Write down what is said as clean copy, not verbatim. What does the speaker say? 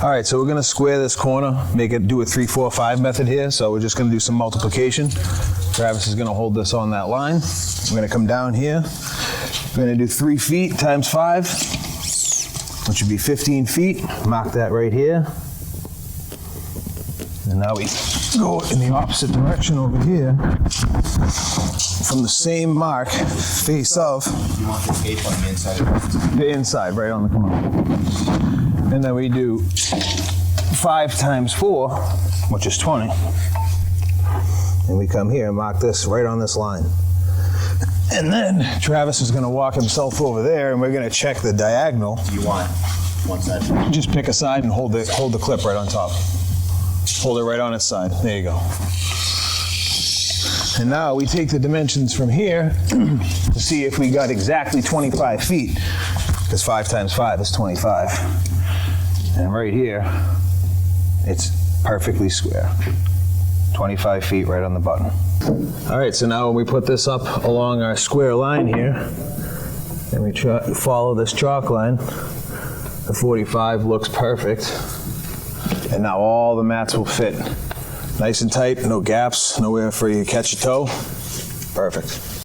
All right, so we're gonna square this corner, make it do a 3, 4, 5 method here. So we're just gonna do some multiplication. Travis is gonna hold this on that line. We're gonna come down here. We're gonna do 3 feet times 5, which would be 15 feet. Mark that right here. And now we go in the opposite direction over here. From the same mark, face of. You want the tape on the inside of the inside, right on the corner. And then we do 5 times 4, which is 20. And we come here and mark this right on this line. And then Travis is gonna walk himself over there and we're gonna check the diagonal. Do you want one side? Just pick a side and hold the clip right on top. Hold it right on its side. There you go. And now we take the dimensions from here to see if we got exactly 25 feet, because 5 times 5 is 25. And right here, it's perfectly square. 25 feet right on the button. All right, so now when we put this up along our square line here, and we follow this chalk line, the 45 looks perfect. And now all the mats will fit nice and tight, no gaps, nowhere for you to catch your toe. Perfect.